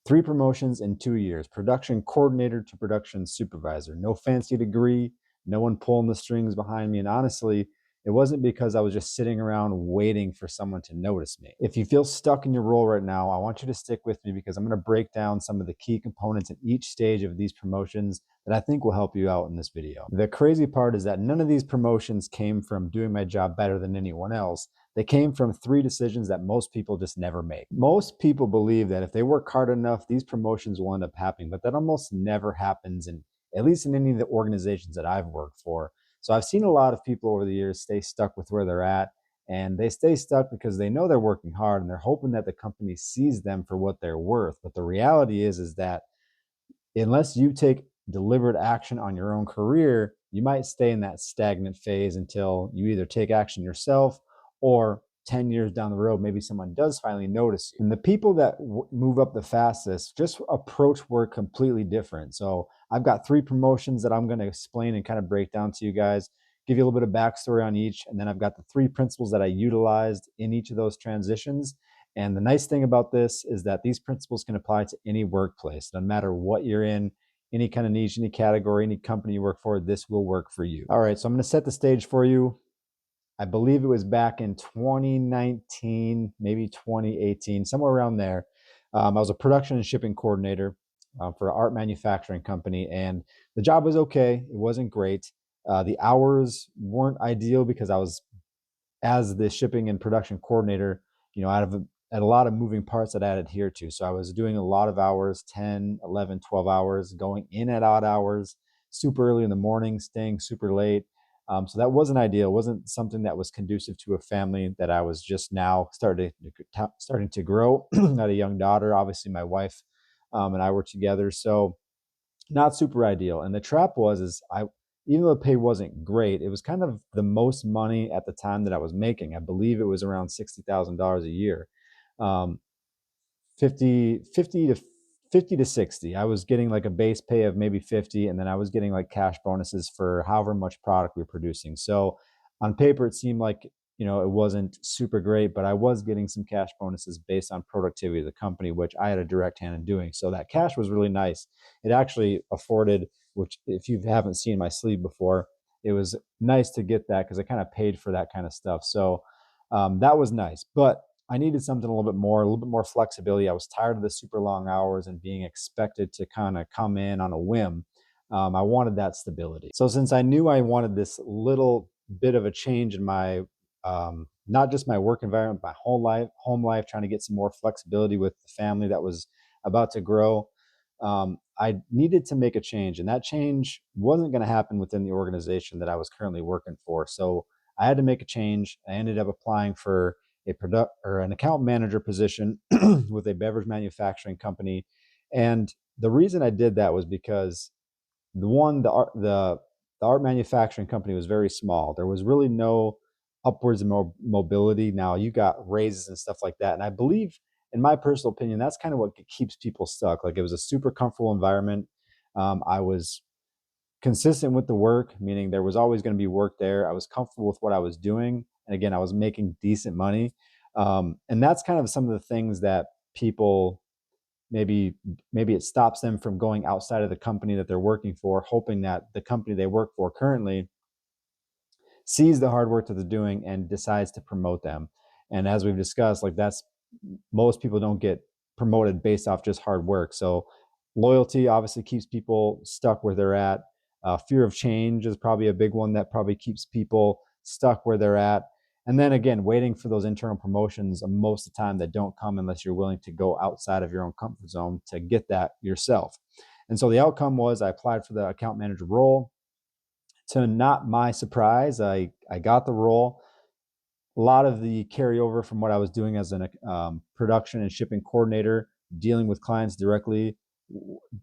3 promotions in 2 years, production coordinator to production supervisor. No fancy degree, no one pulling the strings behind me. And honestly, it wasn't because I was just sitting around waiting for someone to notice me. If you feel stuck in your role right now, I want you to stick with me because I'm going to break down some of the key components in each stage of these promotions that I think will help you out in this video. The crazy part is that none of these promotions came from doing my job better than anyone else. They came from 3 decisions that most people just never make. Most people believe that if they work hard enough, these promotions will end up happening, but that almost never happens, at least in any of the organizations that I've worked for. So I've seen a lot of people over the years stay stuck with where they're at, and they stay stuck because they know they're working hard and they're hoping that the company sees them for what they're worth. But the reality is that unless you take deliberate action on your own career, you might stay in that stagnant phase until you either take action yourself or 10 years down the road, maybe someone does finally notice you. And the people that move up the fastest just approach work completely different. So I've got 3 promotions that I'm going to explain and kind of break down to you guys, give you a little bit of backstory on each. And then I've got the 3 principles that I utilized in each of those transitions. And the nice thing about this is that these principles can apply to any workplace, no matter what you're in, any kind of niche, any category, any company you work for, this will work for you. All right, so I'm going to set the stage for you. I believe it was back in 2019, maybe 2018, somewhere around there. I was a production and shipping coordinator for an art manufacturing company, and the job was okay. It wasn't great. The hours weren't ideal because I was, as the shipping and production coordinator, at a lot of moving parts that I had to adhere to. So I was doing a lot of hours, 10, 11, 12 hours, going in at odd hours, super early in the morning, staying super late. So that wasn't ideal. It wasn't something that was conducive to a family that I was just now starting to grow. I had a young daughter. Obviously, my wife and I were together. So not super ideal. And the trap was, even though the pay wasn't great, it was kind of the most money at the time that I was making. I believe it was around $60,000 a year. 50 to 60. I was getting like a base pay of maybe 50, and then I was getting like cash bonuses for however much product we were producing. So on paper, it seemed like, it wasn't super great, but I was getting some cash bonuses based on productivity of the company, which I had a direct hand in doing. So that cash was really nice. It actually afforded, which if you haven't seen my sleeve before, it was nice to get that because I kind of paid for that kind of stuff. So that was nice, but I needed something a little bit more flexibility. I was tired of the super long hours and being expected to kind of come in on a whim. I wanted that stability. So since I knew I wanted this little bit of a change in my, not just my work environment, my home life, trying to get some more flexibility with the family that was about to grow, I needed to make a change. And that change wasn't going to happen within the organization that I was currently working for. So I had to make a change. I ended up applying for an account manager position with a beverage manufacturing company. And the reason I did that was because the art manufacturing company was very small. There was really no upwards mobility. Now you got raises and stuff like that. And I believe, in my personal opinion, that's kind of what keeps people stuck. Like, it was a super comfortable environment. I was consistent with the work, meaning there was always going to be work there. I was comfortable with what I was doing. And again, I was making decent money. And that's kind of some of the things that people maybe it stops them from going outside of the company that they're working for, hoping that the company they work for currently sees the hard work that they're doing and decides to promote them. And as we've discussed, like, most people don't get promoted based off just hard work. So loyalty obviously keeps people stuck where they're at. Fear of change is probably a big one that probably keeps people stuck where they're at. And then again, waiting for those internal promotions most of the time that don't come unless you're willing to go outside of your own comfort zone to get that yourself. And so the outcome was I applied for the account manager role. To not my surprise, I got the role. A lot of the carryover from what I was doing as a production and shipping coordinator, dealing with clients directly,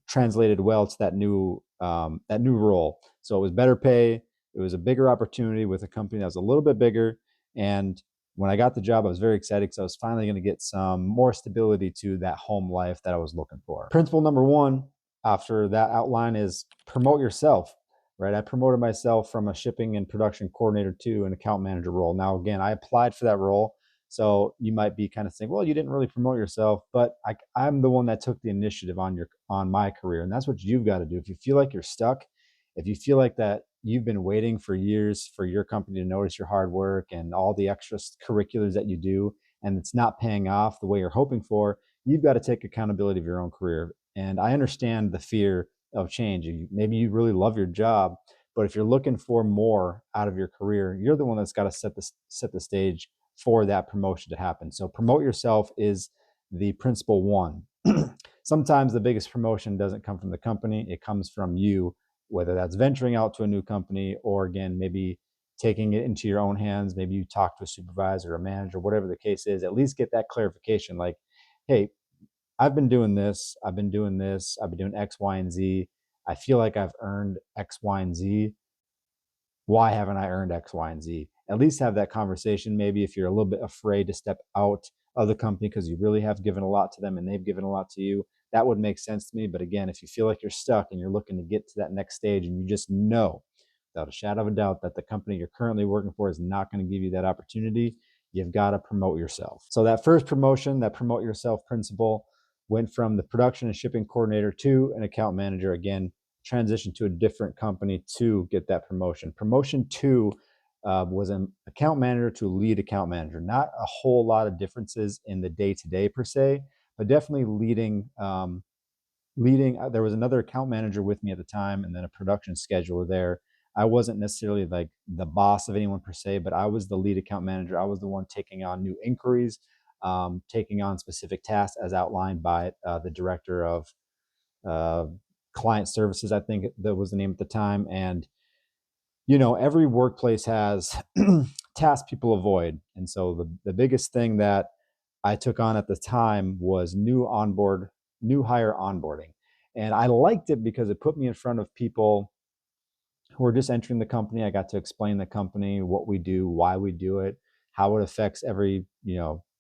translated well to that new role. So it was better pay. It was a bigger opportunity with a company that was a little bit bigger. And when I got the job, I was very excited because I was finally going to get some more stability to that home life that I was looking for. Principle number 1 after that outline is promote yourself. Right, I promoted myself from a shipping and production coordinator to an account manager role. Now, again, I applied for that role. So you might be kind of saying, well, you didn't really promote yourself, but I'm the one that took the initiative on my career. And that's what you've got to do. If you feel like you're stuck, if you feel like that you've been waiting for years for your company to notice your hard work and all the extra curriculars that you do, and it's not paying off the way you're hoping for, you've got to take accountability of your own career. And I understand the fear of change. Maybe you really love your job, but if you're looking for more out of your career, you're the one that's got to set the stage for that promotion to happen. So promote yourself is the principle one. Sometimes the biggest promotion doesn't come from the company, it comes from you, whether that's venturing out to a new company or, again, maybe taking it into your own hands. Maybe you talk to a supervisor or a manager, whatever the case is, at least get that clarification like, hey, I've been doing this, I've been doing this, I've been doing X, Y, and Z. I feel like I've earned X, Y, and Z. Why haven't I earned X, Y, and Z? At least have that conversation. Maybe if you're a little bit afraid to step out of the company because you really have given a lot to them and they've given a lot to you, that would make sense to me. But again, if you feel like you're stuck and you're looking to get to that next stage and you just know without a shadow of a doubt that the company you're currently working for is not going to give you that opportunity, you've got to promote yourself. So that first promotion, that promote yourself principle, went from the production and shipping coordinator to an account manager. Again, transition to a different company to get that promotion. Promotion two was an account manager to lead account manager. Not a whole lot of differences in the day-to-day per se, but definitely leading. There was another account manager with me at the time, and then a production scheduler there. I wasn't necessarily like the boss of anyone per se, but I was the lead account manager. I was the one taking on new inquiries, taking on specific tasks as outlined by the director of uh, client services, I think that was the name at the time. And, every workplace has tasks people avoid. And so the biggest thing that I took on at the time was new hire onboarding. And I liked it because it put me in front of people who are just entering the company. I got to explain the company, what we do, why we do it, how it affects every,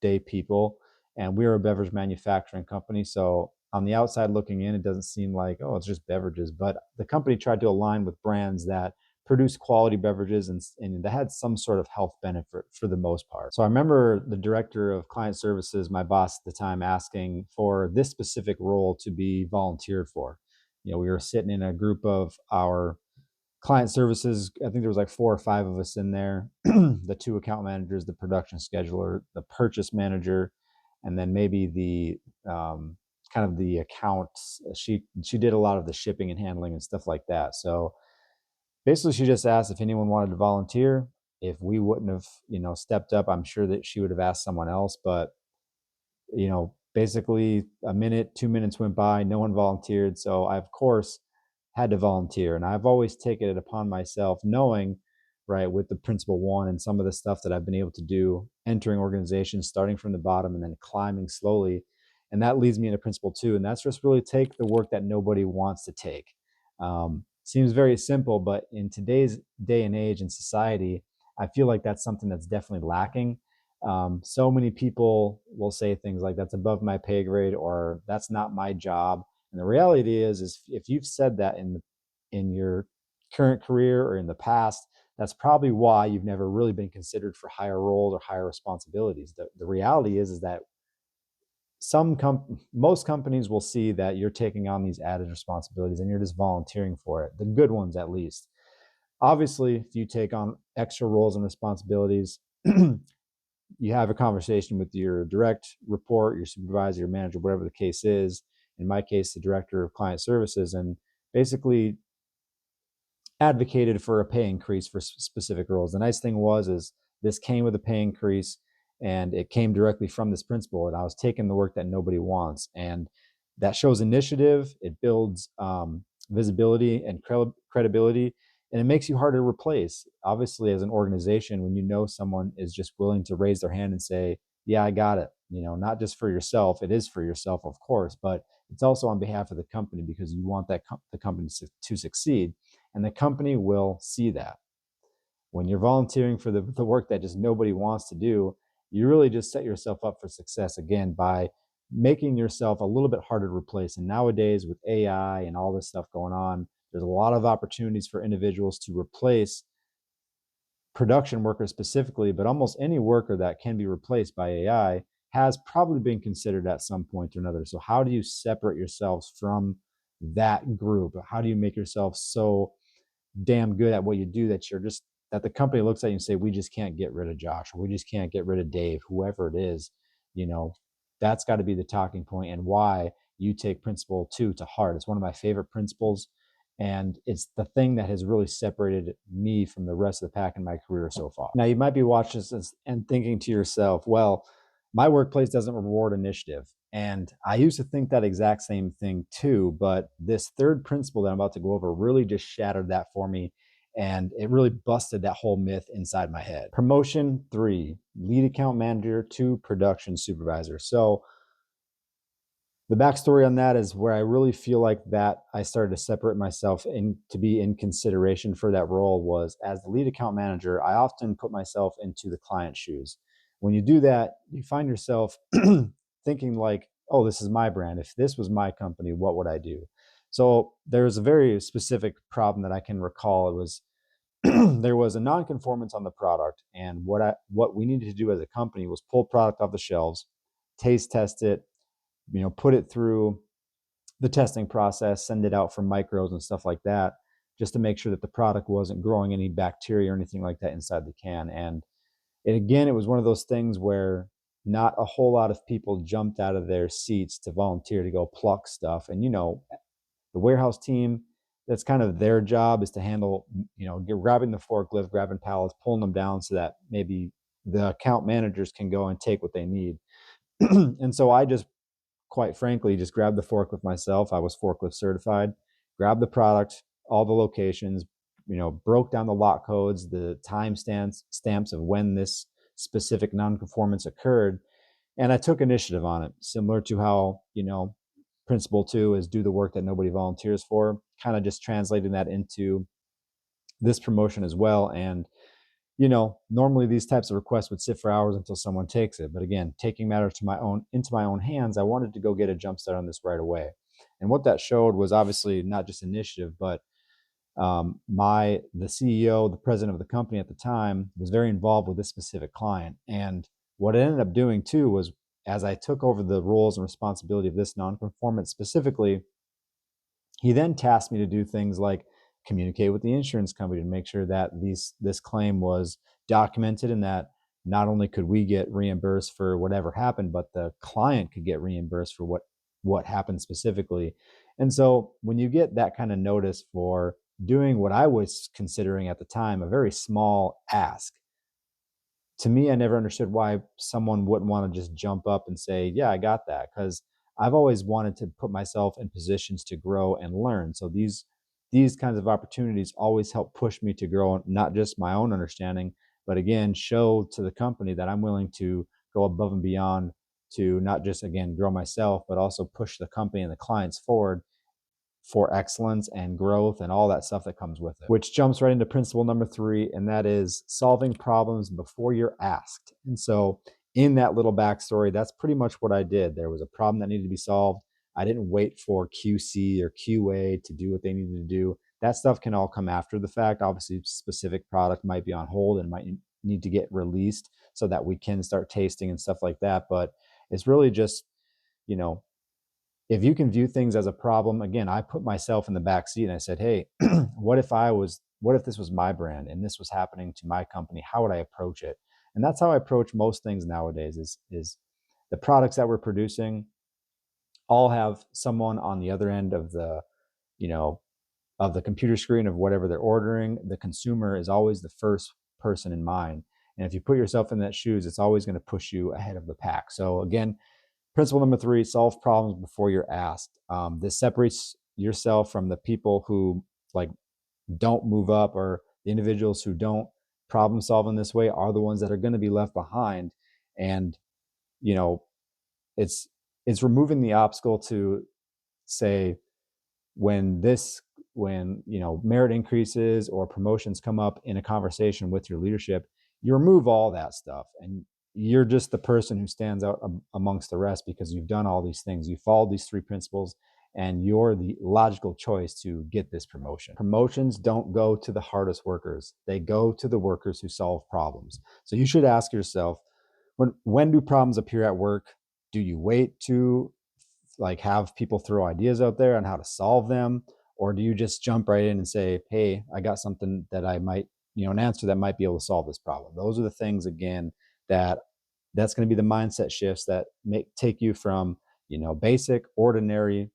day people. And we're a beverage manufacturing company. So on the outside looking in, it doesn't seem like, oh, it's just beverages. But the company tried to align with brands that produce quality beverages and that had some sort of health benefit for the most part. So I remember the director of client services, my boss at the time, asking for this specific role to be volunteered for. We were sitting in a group of our client services. I think there was like 4 or 5 of us in there. The 2 account managers, the production scheduler, the purchase manager, and then maybe the kind of the accounts. She did a lot of the shipping and handling and stuff like that. So basically, she just asked if anyone wanted to volunteer. If we wouldn't have, stepped up, I'm sure that she would have asked someone else. But basically a minute, 2 minutes went by, no one volunteered. So I, of course, had to volunteer. And I've always taken it upon myself, knowing, right, with the principle one and some of the stuff that I've been able to do, entering organizations, starting from the bottom and then climbing slowly. And that leads me into principle two. And that's just really take the work that nobody wants to take. Seems very simple, but in today's day and age in society, I feel like that's something that's definitely lacking. So many people will say things like that's above my pay grade or that's not my job. And the reality is if you've said that in your current career or in the past, that's probably why you've never really been considered for higher roles or higher responsibilities. The reality is that most companies will see that you're taking on these added responsibilities and you're just volunteering for it. The good ones, at least. Obviously, if you take on extra roles and responsibilities, you have a conversation with your direct report, your supervisor, your manager, whatever the case is. In my case, the director of client services, and basically advocated for a pay increase for specific roles. The nice thing is this came with a pay increase, and it came directly from this principle. And I was taking the work that nobody wants, and that shows initiative. It builds visibility and credibility, and it makes you harder to replace. Obviously, as an organization, when you know someone is just willing to raise their hand and say, yeah, I got it, not just for yourself, it is for yourself, of course, but it's also on behalf of the company because you want the company to succeed, and the company will see that. When you're volunteering for the work that just nobody wants to do, you really just set yourself up for success, again, by making yourself a little bit harder to replace. And nowadays with AI and all this stuff going on, there's a lot of opportunities for individuals to replace production workers specifically, but almost any worker that can be replaced by AI has probably been considered at some point or another. So how do you separate yourselves from that group? How do you make yourself so damn good at what you do that you're just, that the company looks at you and say, we just can't get rid of Josh, or we just can't get rid of Dave, whoever it is, you know, that's got to be the talking point, and why you take principle 2 to heart. It's one of my favorite principles, and it's the thing that has really separated me from the rest of the pack in my career so far. Now, you might be watching this and thinking to yourself, well, my workplace doesn't reward initiative. And I used to think that exact same thing too, but this third principle that I'm about to go over really just shattered that for me. And it really busted that whole myth inside my head. Promotion 3, lead account manager to production supervisor. So the backstory on that is where I really feel like that I started to separate myself in to be in consideration for that role was, as the lead account manager, I often put myself into the client's shoes. When you do that, you find yourself thinking like, oh, this is my brand. If this was my company, what would I do? So there's a very specific problem that I can recall. It was there was a non-conformance on the product, and what we needed to do as a company was pull product off the shelves, taste test it, put it through the testing process, send it out for micros and stuff like that, just to make sure that the product wasn't growing any bacteria or anything like that inside the can. And it was one of those things where not a whole lot of people jumped out of their seats to volunteer to go pluck stuff. And, the warehouse team, that's kind of their job, is to handle, grabbing the forklift, grabbing pallets, pulling them down so that maybe the account managers can go and take what they need. And so I just, quite frankly, just grabbed the forklift myself. I was forklift certified, grabbed the product, all the locations, broke down the lot codes, the time stamps of when this specific nonconformance occurred. And I took initiative on it, similar to how, principle 2 is do the work that nobody volunteers for, kind of just translating that into this promotion as well. And normally these types of requests would sit for hours until someone takes it. But again, taking matters into my own hands, I wanted to go get a jump start on this right away. And what that showed was obviously not just initiative, but the CEO, the president of the company at the time, was very involved with this specific client. And what it ended up doing too was, as I took over the roles and responsibility of this non-conformance specifically, he then tasked me to do things like communicate with the insurance company to make sure that this claim was documented, and that not only could we get reimbursed for whatever happened, but the client could get reimbursed for what happened specifically. And so when you get that kind of notice for doing what I was considering at the time a very small ask, to me, I never understood why someone wouldn't want to just jump up and say, yeah, I got that. Because I've always wanted to put myself in positions to grow and learn. So these kinds of opportunities always help push me to grow, not just my own understanding, but again, show to the company that I'm willing to go above and beyond to not just, again, grow myself, but also push the company and the clients forward for excellence and growth and all that stuff that comes with it, which jumps right into principle number 3, and that is solving problems before you're asked. And so in that little backstory, that's pretty much what I did. There was a problem that needed to be solved. I didn't wait for QC or QA to do what they needed to do. That stuff can all come after the fact. Obviously, specific product might be on hold and might need to get released so that we can start tasting and stuff like that. But it's really just, if you can view things as a problem, again, I put myself in the back seat and I said, hey, what if this was my brand and this was happening to my company? How would I approach it? And that's how I approach most things nowadays is the products that we're producing all have someone on the other end of the, of the computer screen of whatever they're ordering. The consumer is always the first person in mind. And if you put yourself in that shoes, it's always going to push you ahead of the pack. So again, principle number 3, solve problems before you're asked. This separates yourself from the people who don't move up, or the individuals who don't problem solve in this way are the ones that are going to be left behind. And, it's removing the obstacle to say when merit increases or promotions come up in a conversation with your leadership, you remove all that stuff and you're just the person who stands out amongst the rest because you've done all these things. You followed these 3 principles and you're the logical choice to get this promotion. Promotions don't go to the hardest workers. They go to the workers who solve problems. So you should ask yourself, when do problems appear at work? Do you wait to like have people throw ideas out there on how to solve them? Or do you just jump right in and say, hey, I got something that I might, an answer that might be able to solve this problem? Those are the things, again, that's going to be the mindset shifts that take you from, basic, ordinary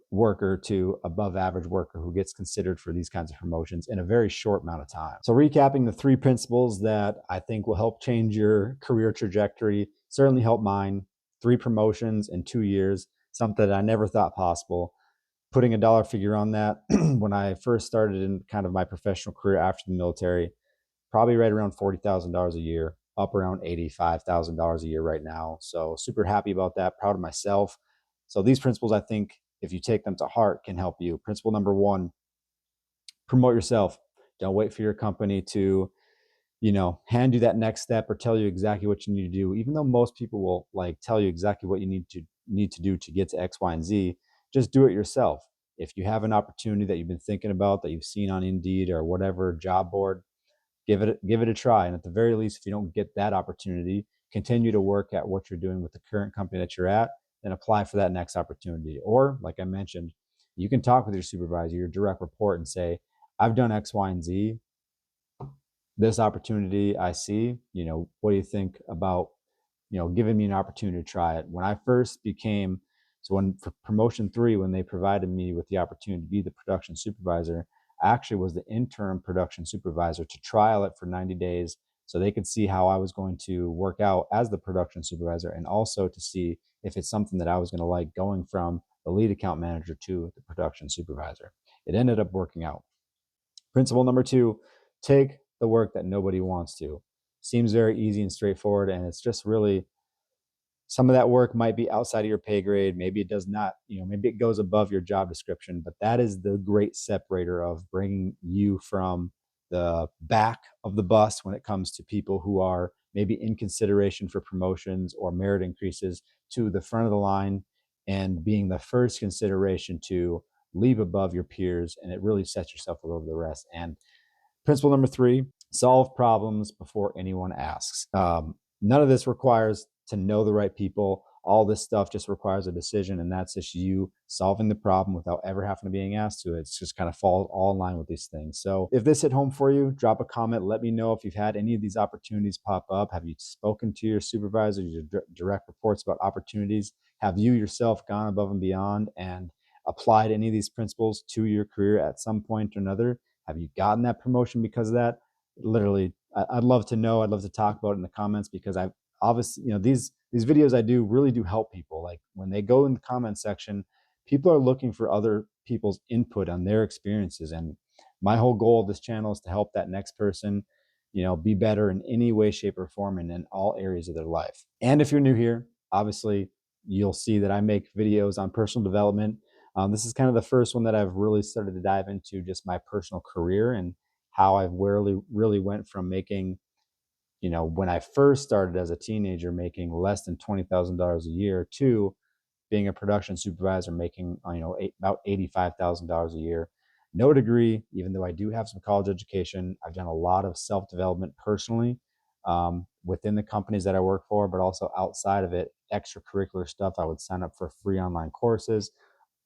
worker to above average worker who gets considered for these kinds of promotions in a very short amount of time. So recapping the 3 principles that I think will help change your career trajectory, certainly help mine. 3 promotions in 2 years, something that I never thought possible. Putting a dollar figure on that, when I first started in kind of my professional career after the military, probably right around $40,000 a year, up around $85,000 a year right now. So super happy about that, proud of myself. So these principles, I think, if you take them to heart, can help you. Principle number 1, promote yourself. Don't wait for your company to, hand you that next step or tell you exactly what you need to do. Even though most people will like tell you exactly what you need to do to get to X, Y, and Z, just do it yourself. If you have an opportunity that you've been thinking about, that you've seen on Indeed or whatever job board, give it a try. And at the very least, if you don't get that opportunity, continue to work at what you're doing with the current company that you're at, then apply for that next opportunity. Or like I mentioned, you can talk with your supervisor, your direct report, and say, I've done X, Y, and Z. This opportunity I see, what do you think about, giving me an opportunity to try it? When I first became, so when for promotion 3, when they provided me with the opportunity to be the production supervisor, I actually was the interim production supervisor to trial it for 90 days so they could see how I was going to work out as the production supervisor, and also to see if it's something that I was going to like going from the lead account manager to the production supervisor. It ended up working out. Principle number 2, take the work that nobody wants to. Seems very easy and straightforward, and it's just really, some of that work might be outside of your pay grade. Maybe it does not, maybe it goes above your job description, but that is the great separator of bringing you from the back of the bus when it comes to people who are maybe in consideration for promotions or merit increases, to the front of the line and being the first consideration to leave above your peers. And it really sets yourself above the rest. And principle number 3, solve problems before anyone asks. None of this requires to know the right people. All this stuff just requires a decision, and that's just you solving the problem without ever having to being asked to. It's just kind of falls all in line with these things. So if this hit home for you, drop a comment. Let me know if you've had any of these opportunities pop up. Have you spoken to your supervisor, your direct reports about opportunities? Have you yourself gone above and beyond and applied any of these principles to your career at some point or another? Have you gotten that promotion because of that? Literally, I'd love to know. I'd love to talk about it in the comments, because I've obviously, these videos I do really do help people. Like when they go in the comment section, people are looking for other people's input on their experiences. And my whole goal of this channel is to help that next person, be better in any way, shape, or form, and in all areas of their life. And if you're new here, obviously, you'll see that I make videos on personal development. This is kind of the first one that I've really started to dive into just my personal career and how I've really went from making, when I first started as a teenager, making less than $20,000 a year, to being a production supervisor making, about $85,000 a year. No degree, even though I do have some college education. I've done a lot of self-development personally, within the companies that I work for, but also outside of it, extracurricular stuff. I would sign up for free online courses.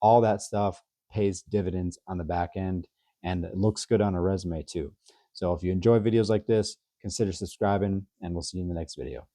All that stuff pays dividends on the back end, and it looks good on a resume too. So if you enjoy videos like this, consider subscribing, and we'll see you in the next video.